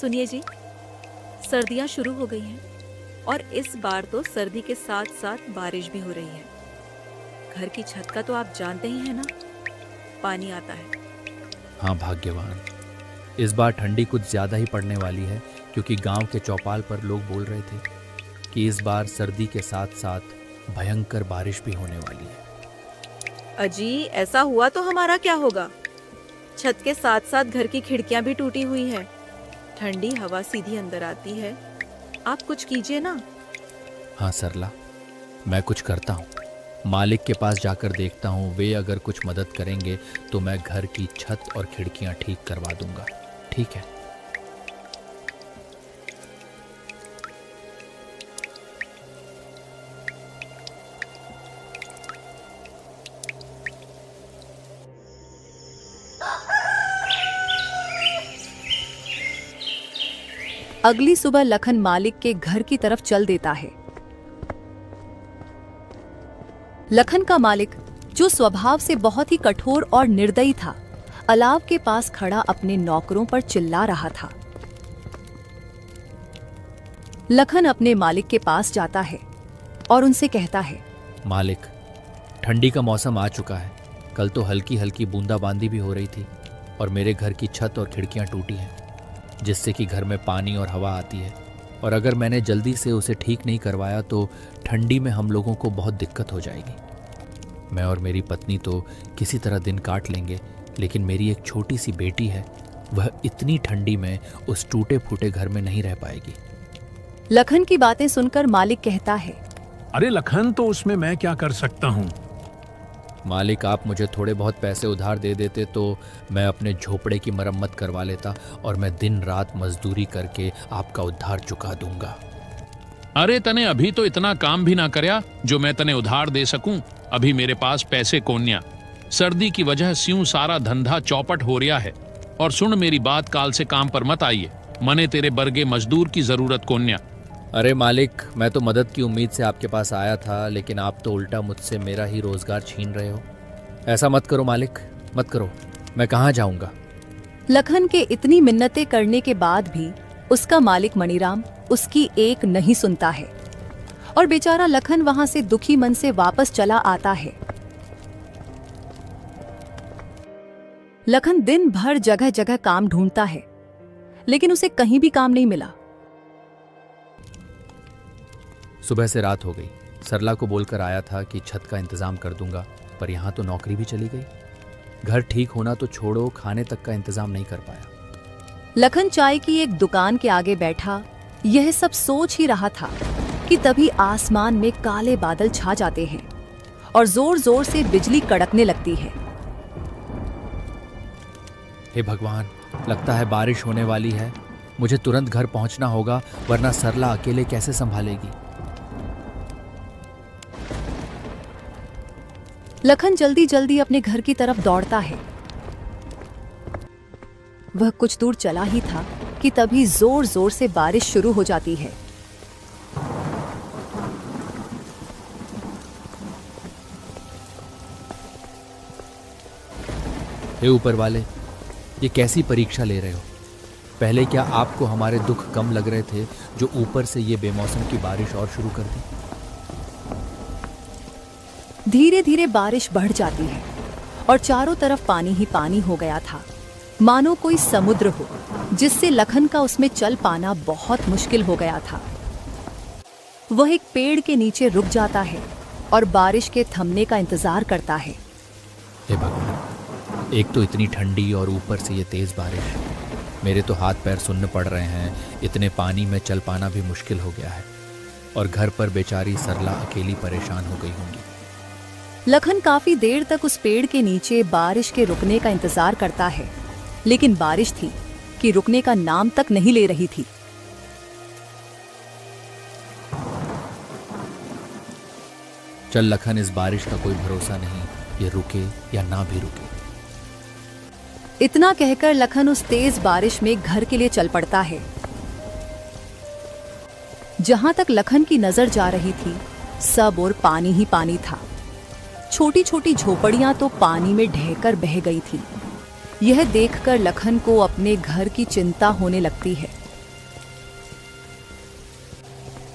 सुनिए जी, सर्दियाँ शुरू हो गई हैं और इस बार तो सर्दी के साथ साथ बारिश भी हो रही है। घर की छत का तो आप जानते ही हैं ना, पानी आता है। हाँ भाग्यवान, इस बार ठंडी कुछ ज़्यादा ही पड़ने वाली है, क्योंकि गांव के चौपाल पर लोग बोल रहे थे कि इस बार सर्दी के साथ साथ भयंकर बारिश भी होने वाली है। अजी, ऐसा हुआ तो हमारा क्या होगा? छत के साथ साथ घर की खिड़कियां भी टूटी हुई है, ठंडी हवा सीधी अंदर आती है। आप कुछ कीजिए ना। हाँ सरला, मैं कुछ करता हूँ। मालिक के पास जाकर देखता हूँ, वे अगर कुछ मदद करेंगे तो मैं घर की छत और खिड़कियाँ ठीक करवा दूंगा। ठीक है? अगली सुबह लखन मालिक के घर की तरफ चल देता है। लखन का मालिक, जो स्वभाव से बहुत ही कठोर और निर्दयी था, अलाव के पास खड़ा अपने नौकरों पर चिल्ला रहा था। लखन अपने मालिक के पास जाता है और उनसे कहता है, मालिक, ठंडी का मौसम आ चुका है। कल तो हल्की हल्की बूंदाबांदी भी हो रही थी और मेरे घर की छत और खिड़कियां टूटी हैं, जिससे कि घर में पानी और हवा आती है। और अगर मैंने जल्दी से उसे ठीक नहीं करवाया तो ठंडी में हम लोगों को बहुत दिक्कत हो जाएगी। मैं और मेरी पत्नी तो किसी तरह दिन काट लेंगे, लेकिन मेरी एक छोटी सी बेटी है, वह इतनी ठंडी में उस टूटे फूटे घर में नहीं रह पाएगी। लखन की बातें सुनकर मालिक कहता है, अरे लखन, तो उसमें मैं क्या कर सकता हूँ? मालिक, आप मुझे थोड़े बहुत पैसे उधार दे देते तो मैं अपने झोपड़े की मरम्मत करवा लेता और मैं दिन रात मजदूरी करके आपका उधार चुका दूंगा। अरे तने अभी तो इतना काम भी ना करया जो मैं तने उधार दे सकूं। अभी मेरे पास पैसे कोन्या। सर्दी की वजह स्यूं सारा धंधा चौपट हो रहा है। और सुन मेरी बात, काल से काम पर मत आइए। मने तेरे बर्गे मजदूर की जरूरत कोन्या। अरे मालिक, मैं तो मदद की उम्मीद से आपके पास आया था, लेकिन आप तो उल्टा मुझसे मेरा ही रोजगार छीन रहे हो। ऐसा मत करो मालिक, मत करो। मैं कहाँ जाऊंगा? लखन के इतनी मिन्नतें करने के बाद भी उसका मालिक मणिराम उसकी एक नहीं सुनता है और बेचारा लखन वहां से दुखी मन से वापस चला आता है। लखन दिन भर जगह जगह काम ढूंढता है, लेकिन उसे कहीं भी काम नहीं मिला। सुबह से रात हो गई। सरला को बोलकर आया था कि छत का इंतजाम कर दूंगा, पर यहाँ तो नौकरी भी चली गई। घर ठीक होना तो छोड़ो, खाने तक का इंतजाम नहीं कर पाया। लखन चाय की एक दुकान के आगे बैठा यह सब सोच ही रहा था कि तभी आसमान में काले बादल छा जाते हैं और जोर जोर से बिजली कड़कने लगती है। हे भगवान, लगता है बारिश होने वाली है। मुझे तुरंत घर पहुंचना होगा, वरना सरला अकेले कैसे संभालेगी। लखन जल्दी जल्दी अपने घर की तरफ दौड़ता है। वह कुछ दूर चला ही था कि तभी जोर जोर से बारिश शुरू हो जाती है। हे ऊपर वाले, ये कैसी परीक्षा ले रहे हो? पहले क्या आपको हमारे दुख कम लग रहे थे, जो ऊपर से ये बेमौसम की बारिश और शुरू कर दी? धीरे धीरे बारिश बढ़ जाती है और चारों तरफ पानी ही पानी हो गया था, मानो कोई समुद्र हो, जिससे लखन का उसमें चल पाना बहुत मुश्किल हो गया था। वह एक पेड़ के नीचे रुक जाता है और बारिश के थमने का इंतजार करता है। हे भगवान, एक तो इतनी ठंडी और ऊपर से ये तेज बारिश। मेरे तो हाथ पैर सुन्न पड़ रहे हैं। इतने पानी में चल पाना भी मुश्किल हो गया है और घर पर बेचारी सरला अकेली परेशान हो गई होंगी। लखन काफी देर तक उस पेड़ के नीचे बारिश के रुकने का इंतजार करता है, लेकिन बारिश थी कि रुकने का नाम तक नहीं ले रही थी। चल लखन, इस बारिश का कोई भरोसा नहीं, ये रुके या ना भी रुके। इतना कहकर लखन उस तेज बारिश में घर के लिए चल पड़ता है। जहां तक लखन की नजर जा रही थी, सब और पानी ही पानी था। छोटी छोटी झोपड़ियां तो पानी में ढहकर बह गई थी। यह देखकर लखन को अपने घर की चिंता होने लगती है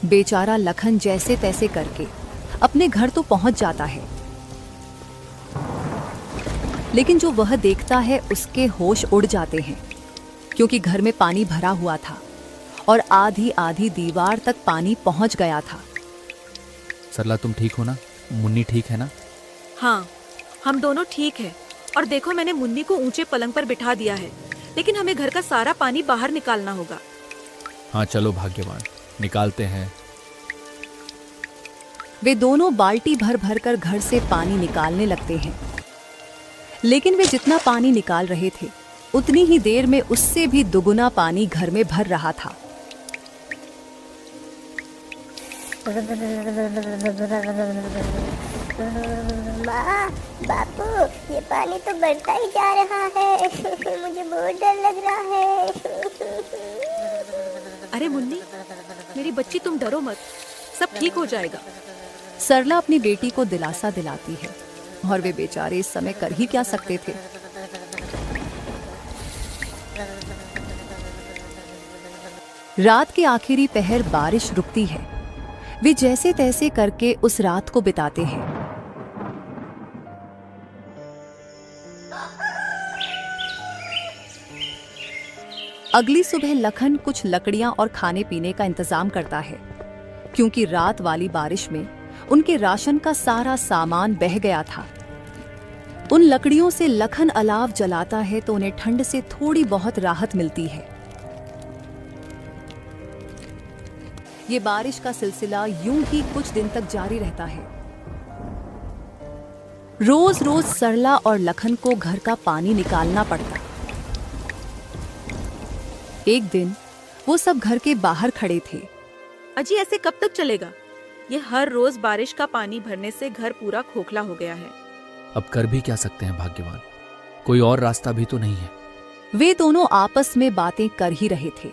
बेचारा लखन जैसे तैसे करके अपने घर तो पहुंच जाता है, लेकिन जो वह देखता है उसके होश उड़ जाते हैं, क्योंकि घर में पानी भरा हुआ था और आधी आधी दीवार तक पानी पहुंच गया था। सरला, तुम ठीक हो ना? मुन्नी ठीक है ना? हाँ, हम दोनों ठीक है। और देखो, मैंने मुन्नी को ऊंचे पलंग पर बिठा दिया है, लेकिन हमें घर का सारा पानी बाहर निकालना होगा। हाँ चलो भाग्यवान, निकालते हैं। वे दोनों बाल्टी भर भर कर घर से पानी निकालने लगते हैं, लेकिन वे जितना पानी निकाल रहे थे उतनी ही देर में उससे भी दुगुना पानी घर में भर रहा था। माँ, बापू, ये पानी तो बढ़ता ही जा रहा है। मुझे बहुत डर लग रहा है। अरे मुन्नी, मेरी बच्ची, तुम डरो मत, सब ठीक हो जाएगा। सरला अपनी बेटी को दिलासा दिलाती है, और वे बेचारे इस समय कर ही क्या सकते थे। रात के आखिरी पहर बारिश रुकती है। वे जैसे तैसे करके उस रात को बिताते हैं। अगली सुबह लखन कुछ लकड़ियां और खाने पीने का इंतजाम करता है, क्योंकि रात वाली बारिश में उनके राशन का सारा सामान बह गया था। उन लकड़ियों से लखन अलाव जलाता है तो उन्हें ठंड से थोड़ी बहुत राहत मिलती है। ये बारिश का सिलसिला यूं ही कुछ दिन तक जारी रहता है। रोज रोज सरला और लखन को घर का पानी निकालना पड़ता। एक दिन वो सब घर के बाहर खड़े थे। अजी, ऐसे कब तक चलेगा? ये हर रोज बारिश का पानी भरने से घर पूरा खोखला हो गया है। अब कर भी क्या सकते हैं भाग्यवान, कोई और रास्ता भी तो नहीं है। वे दोनों आपस में बातें कर ही रहे थे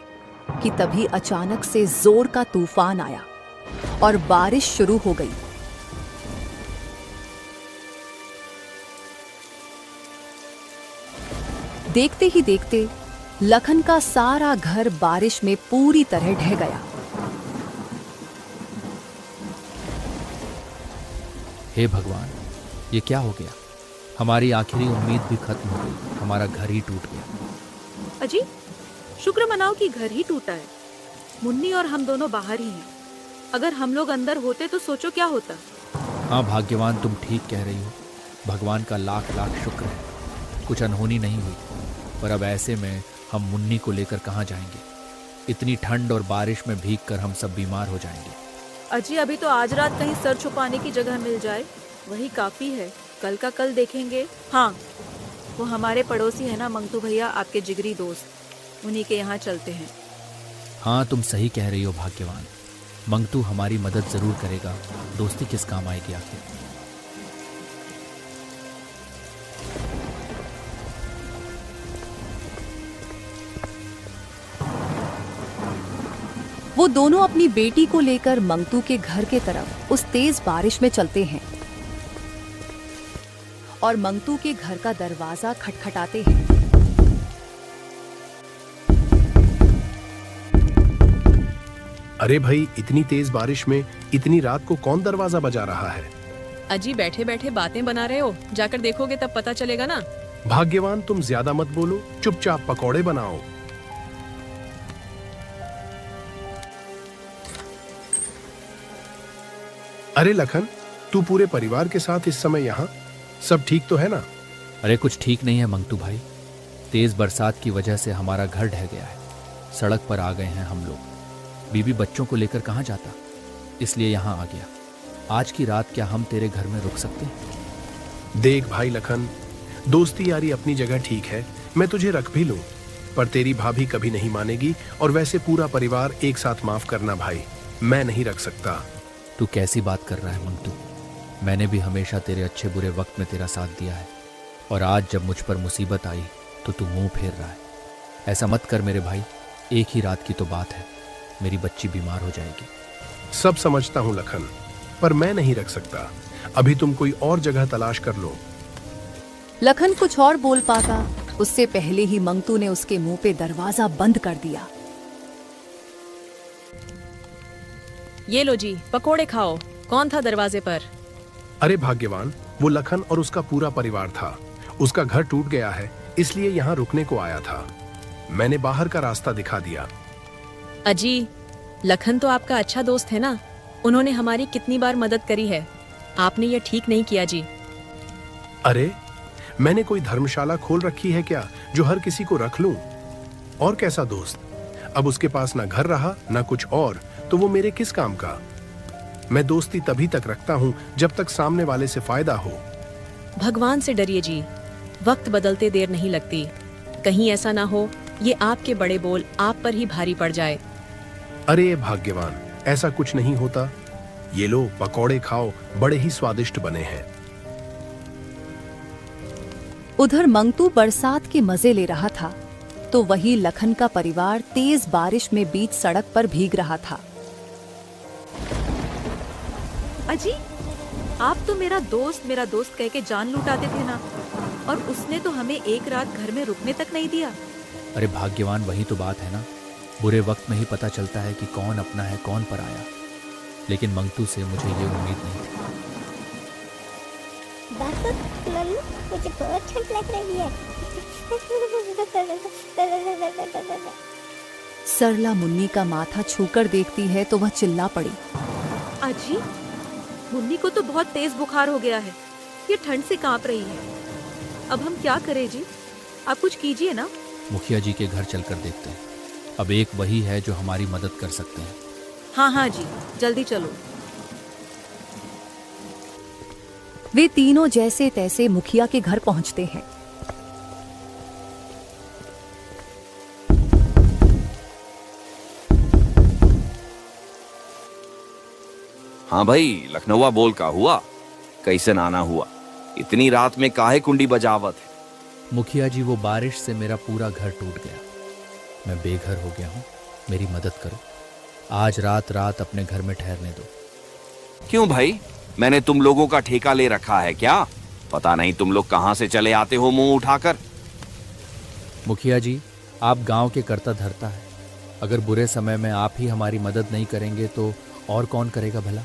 कि तभी अचानक से जोर का तूफान आया और बारिश शुरू हो गई। देखते ही देखते लखन का सारा घर बारिश में पूरी तरह ढह गया। हे भगवान, ये क्या हो गया? हमारी आखिरी उम्मीद भी खत्म हो गई, हमारा घर ही टूट गया। अजी, शुक्र मनाओ कि घर ही टूटा है। मुन्नी और हम दोनों बाहर ही हैं। अगर हम लोग अंदर होते तो सोचो क्या होता। हाँ भाग्यवान, तुम ठीक कह रही हो। भगवान का लाख लाख शुक्र है, कुछ अनहोनी नहीं हुई। पर अब ऐसे में हम मुन्नी को लेकर कहाँ जाएंगे? इतनी ठंड और बारिश में भीगकर हम सब बीमार हो जाएंगे। अजी, अभी तो आज रात कहीं सर छुपाने की जगह मिल जाए, वही काफी है। कल का कल देखेंगे। हाँ, वो हमारे पड़ोसी है ना मंगतू भैया, आपके जिगरी दोस्त, उन्हीं के यहाँ चलते हैं। हाँ, तुम सही कह रही हो भाग्यवान। मंगतू हमारी मदद जरूर करेगा, दोस्ती किस काम आएगी आखिर। वो दोनों अपनी बेटी को लेकर मंगतू के घर के तरफ उस तेज बारिश में चलते हैं और मंगतू के घर का दरवाजा खटखटाते हैं। अरे भाई, इतनी तेज बारिश में इतनी रात को कौन दरवाजा बजा रहा है? अजी, बैठे बैठे बातें बना रहे हो, जाकर देखोगे तब पता चलेगा ना। भाग्यवान, तुम ज्यादा मत बोलो, चुपचाप पकौड़े बनाओ। अरे लखन, तू पूरे परिवार के साथ इस समय यहाँ, सब ठीक तो है ना? अरे कुछ ठीक नहीं है मंगतू भाई, तेज बरसात की वजह से हमारा घर ढह गया है। सड़क पर आ गए हैं हम लोग। बीबी बच्चों को लेकर कहाँ जाता, इसलिए यहाँ आ गया। आज की रात क्या हम तेरे घर में रुक सकते हैं? देख भाई लखन, दोस्ती यारी अपनी जगह ठीक है, मैं तुझे रख भी लूं, पर तेरी भाभी कभी नहीं मानेगी। और वैसे पूरा परिवार एक साथ माफ करना भाई, मैं नहीं रख सकता। तू कैसी बात कर रहा है मंगतू? मैंने भी हमेशा तेरे अच्छे बुरे वक्त में तेरा साथ दिया है, और आज जब मुझ पर मुसीबत आई तो तू मुंह फेर रहा है। ऐसा मत कर मेरे भाई, एक ही रात की तो बात है, मेरी बच्ची बीमार हो जाएगी। सब समझता हूँ लखन, पर मैं नहीं रख सकता। अभी तुम कोई और जगह तलाश कर लो। लखन कुछ और बोल पाता, उससे पहले ही मंगतू ने उसके मुंह पे दरवाजा बंद कर दिया। ये लो जी, पकोड़े खाओ। कौन था दरवाजे पर? अरे भाग्यवान, वो लखन और उसका पूरा परिवार था। उसका घर टूट गया है, इसलिए यहाँ रुकने को आया था। मैंने बाहर का रास्ता दिखा दिया। अजी, लखन तो आपका अच्छा दोस्त है ना, उन्होंने हमारी कितनी बार मदद करी है। आपने ये ठीक नहीं किया जी। अरे, मैंने कोई धर्मशाला खोल रखी है क्या जो हर किसी को रख लूं? और कैसा दोस्त? अब उसके पास ना घर रहा ना कुछ और, तो वो मेरे किस काम का? मैं दोस्ती तभी तक रखता हूं जब तक सामने वाले से फायदा हो। भगवान से डरिए जी, वक्त बदलते देर नहीं लगती। कहीं ऐसा ना हो ये आपके बड़े बोल आप पर ही भारी पड़ जाए। अरे भाग्यवान, ऐसा कुछ नहीं होता। ये लो पकौड़े खाओ, बड़े ही स्वादिष्ट बने हैं। उधर मंगतू बरसात के मजे ले रहा था तो वही लखन का परिवार तेज बारिश में बीच सड़क पर भीग रहा था। अजी, आप तो मेरा दोस्त कह के जान लुटाते थे ना, और उसने तो हमें एक रात घर में रुकने तक नहीं दिया। अरे भाग्यवान, वही तो बात है ना। बुरे वक्त में ही पता चलता है कि कौन अपना है कौन पराया। लेकिन मंगतू से मुझे ये उम्मीद नहीं थी। बापू, मम्मी, मुझे बहुत ठंड लग रही है। सरला मुन्नी का माथा छूकर देखती है तो वह चिल्ला पड़ी। अजी, मुन्नी को तो बहुत तेज बुखार हो गया है, ये ठंड से कांप रही है। अब हम क्या करें जी? आप कुछ कीजिए ना। मुखिया जी के घर चलकर देखते हैं। अब एक वही है जो हमारी मदद कर सकते हैं। हाँ हाँ जी, जल्दी चलो। वे तीनों जैसे तैसे मुखिया के घर पहुंचते हैं। हाँ भाई, लखनऊआ बोल का हुआ? कैसे आना हुआ? इतनी रात में काहे कुंडी बजावत है? मुखिया जी, वो बारिश से मेरा पूरा घर टूट गया। मैं बेघर हो गया हूँ, मेरी मदद करो। आज रात अपने घर में ठहरने दो। क्यों भाई, मैंने तुम लोगों का ठेका ले रखा है क्या? पता नहीं तुम लोग कहां से चले आते हो मुंह उठाकर। मुखिया जी, आप गांव के करता धरता है। अगर बुरे समय में आप ही हमारी मदद नहीं करेंगे तो और कौन करेगा भला?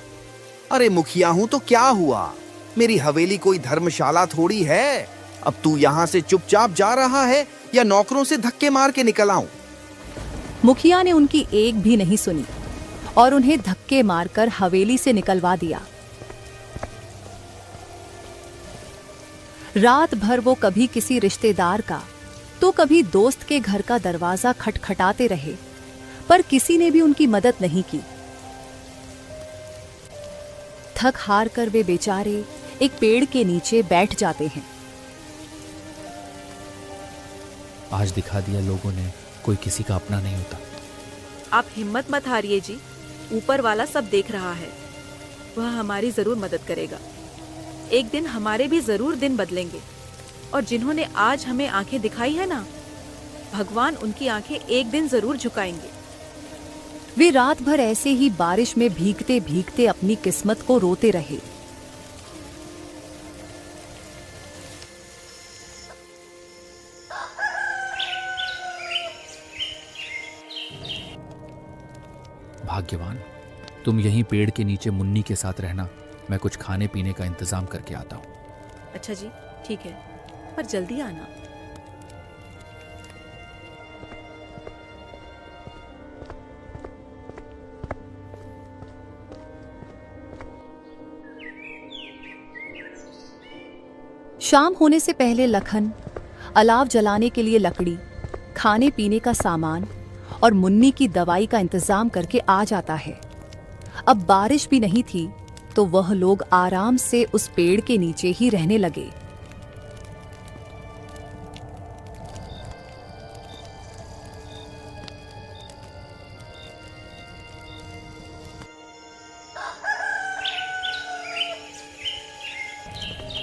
अरे मुखिया हूं तो क्या हुआ? मेरी हवेली कोई धर्मशाला थोड़ी है। अब तू यहाँ से चुपचाप जा रहा है या नौकरों से धक्के मार के निकल आऊं? मुखिया ने उनकी एक भी नहीं सुनी और उन्हें धक्के मारकर हवेली से निकलवा दिया। रात भर वो कभी किसी रिश्तेदार का तो कभी दोस्त के घर का दरवाजा खटखटाते रहे, पर किसी ने भी उनकी मदद नहीं की। थक हार कर वे बेचारे एक पेड़ के नीचे बैठ जाते हैं। आज दिखा दिया लोगों ने, कोई किसी का अपना नहीं होता। आप हिम्मत मत हारिए जी, ऊपर वाला सब देख रहा है। वह हमारी जरूर मदद करेगा। एक दिन हमारे भी जरूर दिन बदलेंगे, और जिन्होंने आज हमें आंखें दिखाई है ना, भगवान उनकी आंखें एक दिन जरूर झुकाएंगे। वे रात भर ऐसे ही बारिश में भीगते भीगते अपनी किस्मत को रोते रहे। भाग्यवान, तुम यहीं पेड़ के नीचे मुन्नी के साथ रहना। मैं कुछ खाने पीने का इंतजाम करके आता हूँ। अच्छा जी, ठीक है, पर जल्दी आना। शाम होने से पहले लखन अलाव जलाने के लिए लकड़ी, खाने पीने का सामान और मुन्नी की दवाई का इंतजाम करके आ जाता है। अब बारिश भी नहीं थी तो वह लोग आराम से उस पेड़ के नीचे ही रहने लगे।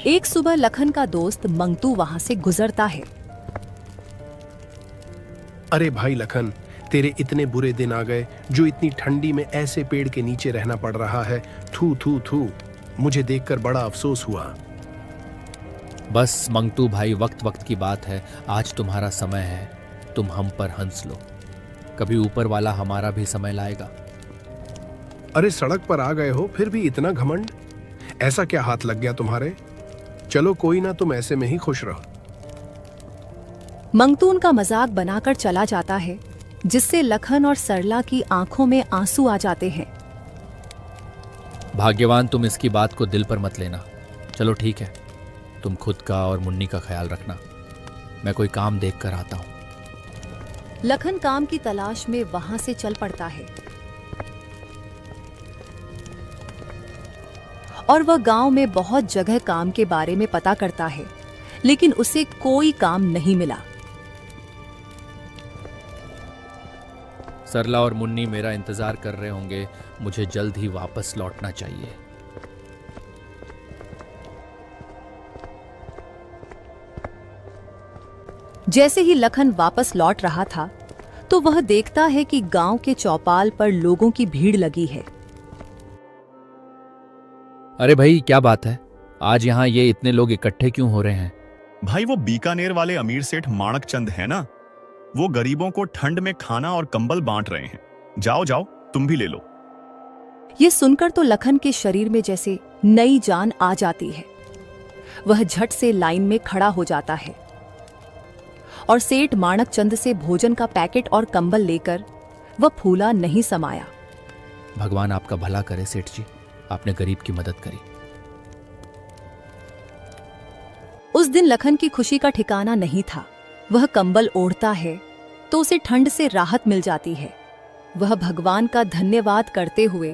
एक सुबह लखन का दोस्त मंगतू वहां से गुजरता है। अरे भाई लखन, तेरे इतने बुरे दिन आ गए जो इतनी ठंडी में ऐसे पेड़ के नीचे रहना पड़ रहा है। थू थू थू, मुझे देखकर बड़ा अफसोस हुआ। बस मंगतू भाई, वक्त वक्त की बात है। आज तुम्हारा समय है, तुम हम पर हंस लो। कभी ऊपर वाला हमारा भी समय लाएगा। अरे सड़क पर आ गए हो फिर भी इतना घमंड? ऐसा क्या हाथ लग गया तुम्हारे? चलो कोई ना, तुम ऐसे में ही खुश रहो। मंगतू उनका मजाक बनाकर चला जाता है, जिससे लखन और सरला की आंखों में आंसू आ जाते हैं। भाग्यवान, तुम इसकी बात को दिल पर मत लेना। चलो ठीक है, तुम खुद का और मुन्नी का ख्याल रखना। मैं कोई काम देख कर आता हूँ। लखन काम की तलाश में वहां से चल पड़ता है और वह गांव में बहुत जगह काम के बारे में पता करता है, लेकिन उसे कोई काम नहीं मिला। सरला और मुन्नी मेरा इंतजार कर रहे होंगे, मुझे जल्द ही वापस लौटना चाहिए। जैसे ही लखन वापस लौट रहा था तो वह देखता है कि गांव के चौपाल पर लोगों की भीड़ लगी है। अरे भाई, क्या बात है? आज यहाँ ये इतने लोग इकट्ठे क्यों हो रहे हैं? भाई, वो बीकानेर वाले अमीर सेठ माणक चंद है ना, वो गरीबों को ठंड में खाना और कंबल बांट रहे हैं। जाओ जाओ, तुम भी ले लो। ये सुनकर तो लखन के शरीर में जैसे नई जान आ जाती है। वह झट से लाइन में खड़ा हो जाता है और सेठ माणक चंद से भोजन का पैकेट और कंबल लेकर वह फूला नहीं समाया। भगवान आपका भला करे सेठ जी, आपने गरीब की मदद करी। उस दिन लखन की खुशी का ठिकाना नहीं था। वह कंबल ओढ़ता है तो उसे ठंड से राहत मिल जाती है। वह भगवान का धन्यवाद करते हुए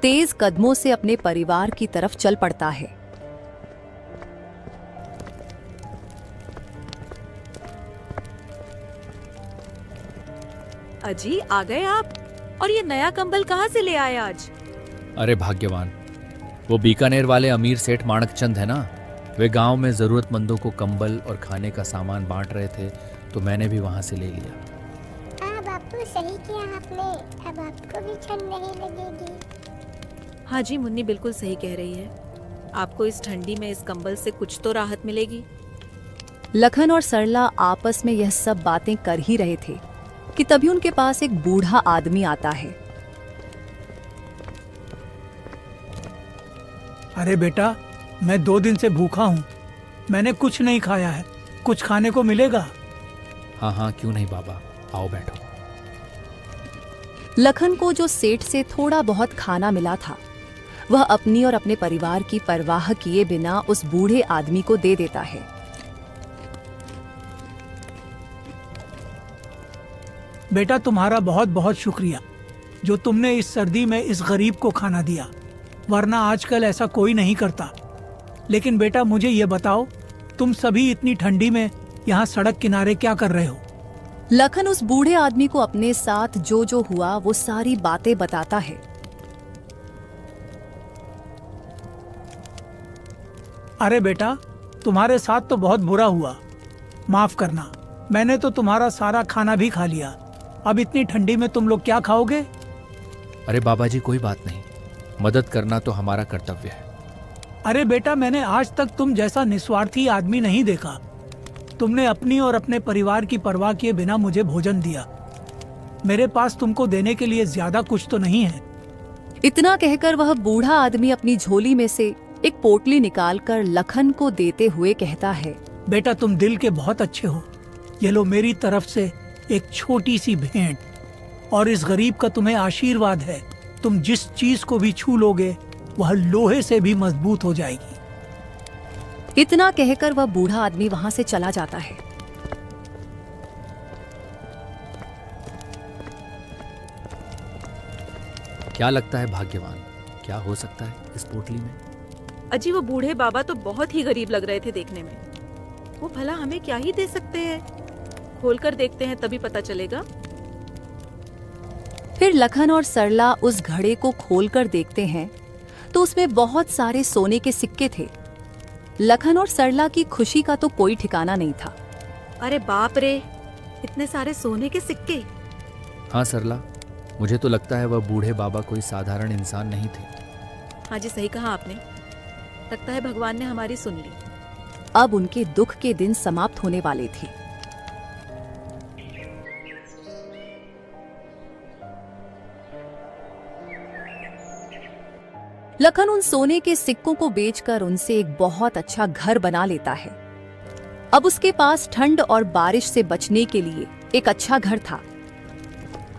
तेज कदमों से अपने परिवार की तरफ चल पड़ता है। अजी, आ गए आप? और ये नया कंबल कहाँ से ले आए आज? अरे भाग्यवान, वो बीकानेर वाले अमीर सेठ माणक चंद है ना, वे गांव में जरूरतमंदों को कंबल और खाने का सामान बांट रहे थे, तो मैंने भी वहां से ले लिया। हाँ बापू, सही किया आपने। अब आपको भी ठंड नहीं लगेगी। हाँ जी, मुन्नी बिल्कुल सही कह रही है। आपको इस ठंडी में इस कंबल से कुछ तो राहत मिलेगी। लखन और सरला आपस में यह सब बातें कर ही रहे थे कि तभी उनके पास एक बूढ़ा आदमी आता है। अरे बेटा, मैं 2 दिन से भूखा हूँ। मैंने कुछ नहीं खाया है। कुछ खाने को मिलेगा? हाँ हाँ, क्यों नहीं बाबा, आओ बैठो। लखन को जो सेठ से थोड़ा बहुत खाना मिला था, वह अपनी और अपने परिवार की परवाह किए बिना उस बूढ़े आदमी को दे देता है। बेटा, तुम्हारा बहुत बहुत शुक्रिया जो तुमने इस सर्दी में इस गरीब को खाना दिया, वरना आजकल ऐसा कोई नहीं करता। लेकिन बेटा, मुझे ये बताओ, तुम सभी इतनी ठंडी में यहाँ सड़क किनारे क्या कर रहे हो? लखन उस बूढ़े आदमी को अपने साथ जो जो हुआ वो सारी बातें बताता है। अरे बेटा, तुम्हारे साथ तो बहुत बुरा हुआ। माफ करना, मैंने तो तुम्हारा सारा खाना भी खा लिया। अब इतनी ठंडी में तुम लोग क्या खाओगे? अरे बाबा जी, कोई बात नहीं, मदद करना तो हमारा कर्तव्य है। अरे बेटा, मैंने आज तक तुम जैसा निस्वार्थी आदमी नहीं देखा। तुमने अपनी और अपने परिवार की परवाह किए बिना मुझे भोजन दिया। मेरे पास तुमको देने के लिए ज्यादा कुछ तो नहीं है। इतना कहकर वह बूढ़ा आदमी अपनी झोली में से एक पोटली निकालकर लखन को देते हुए कहता है, बेटा, तुम दिल के बहुत अच्छे हो। ये लो मेरी तरफ से एक छोटी सी भेंट, और इस गरीब का तुम्हें आशीर्वाद है। तुम जिस चीज को भी छू लोगे वह लोहे से भी मजबूत हो जाएगी। इतना कहकर वह बूढ़ा आदमी वहां से चला जाता है। क्या लगता है भाग्यवान, क्या हो सकता है इस पोटली में? अजी, वो बूढ़े बाबा तो बहुत ही गरीब लग रहे थे देखने में। वो भला हमें क्या ही दे सकते हैं? खोलकर देखते हैं, तभी पता चलेगा। फिर लखन और सरला उस घड़े को खोलकर देखते हैं तो उसमें बहुत सारे सोने के सिक्के थे। लखन और सरला की खुशी का तो कोई ठिकाना नहीं था। अरे बाप रे, इतने सारे सोने के सिक्के! हाँ सरला, मुझे तो लगता है वह बूढ़े बाबा कोई साधारण इंसान नहीं थे। हाँ जी, सही कहा आपने। लगता है भगवान ने हमारी सुन ली। अब उनके दुख के दिन समाप्त होने वाले थे। लखन उन सोने के सिक्कों को बेचकर उनसे एक बहुत अच्छा घर बना लेता है। अब उसके पास ठंड और बारिश से बचने के लिए एक अच्छा घर था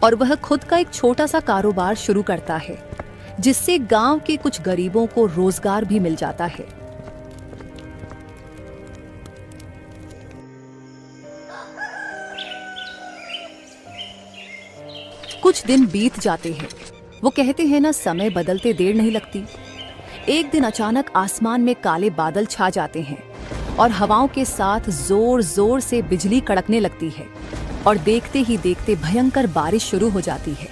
और वह खुद का एक छोटा सा कारोबार शुरू करता है, जिससे गांव के कुछ गरीबों को रोजगार भी मिल जाता है। कुछ दिन बीत जाते हैं। वो कहते हैं ना, समय बदलते देर नहीं लगती। एक दिन अचानक आसमान में काले बादल छा जाते हैं और हवाओं के साथ जोर जोर से बिजली कड़कने लगती है और देखते ही देखते भयंकर बारिश शुरू हो जाती है।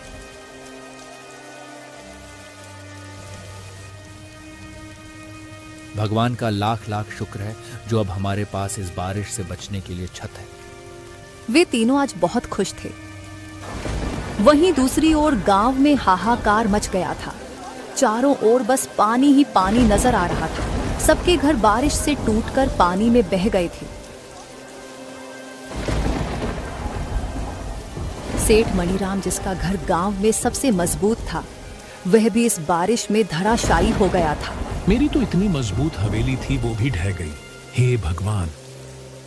भगवान का लाख लाख शुक्र है जो अब हमारे पास इस बारिश से बचने के लिए छत है। वे तीनों आज बहुत खुश थे। वहीं दूसरी ओर गांव में हाहाकार मच गया था। चारों ओर बस पानी ही पानी नजर आ रहा था। सबके घर बारिश से टूटकर पानी में बह गए थे। सेठ मणिराम, जिसका घर गांव में सबसे मजबूत था, वह भी इस बारिश में धराशायी हो गया था। मेरी तो इतनी मजबूत हवेली थी, वो भी ढह गई। हे भगवान,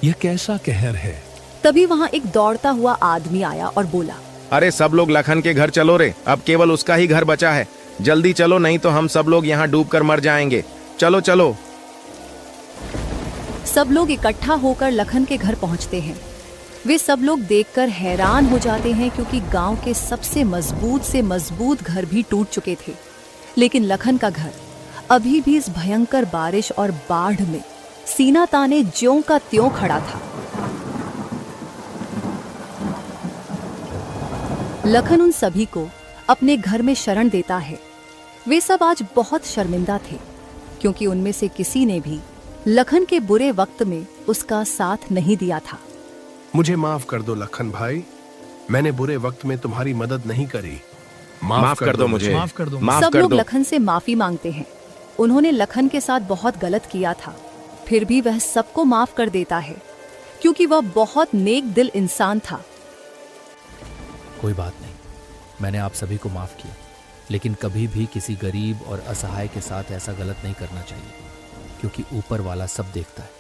यह कैसा कहर है। तभी वहां एक दौड़ता हुआ आदमी आया और बोला, अरे सब लोग लखन के घर चलो रे, अब केवल उसका ही घर बचा है। जल्दी चलो, नहीं तो हम सब लोग यहाँ डूबकर मर जाएंगे। चलो चलो। सब लोग इकट्ठा होकर लखन के घर पहुंचते हैं। वे सब लोग देखकर हैरान हो जाते हैं, क्योंकि गांव के सबसे मजबूत से मजबूत घर भी टूट चुके थे, लेकिन लखन का घर अभी भी इस भयंकर बारिश और बाढ़ में सीना ताने ज्यों का त्यों खड़ा था। लखन उन सभी को अपने घर में शरण देता है। वे सब आज बहुत शर्मिंदा थे, क्योंकि उनमें से किसी ने भी लखन के बुरे वक्त में उसका साथ नहीं दिया था। मुझे माफ कर दो लखन भाई, मैंने बुरे वक्त में तुम्हारी मदद नहीं करी। माफ कर दो मुझे। माफ कर दो। सब लोग लखन से माफी मांगते हैं। उन्होंने लखन के साथ बहुत गलत किया था, फिर भी वह सबको माफ कर देता है, क्योंकि वह बहुत नेक दिल इंसान था। कोई बात नहीं, मैंने आप सभी को माफ किया, लेकिन कभी भी किसी गरीब और असहाय के साथ ऐसा गलत नहीं करना चाहिए, क्योंकि ऊपर वाला सब देखता है।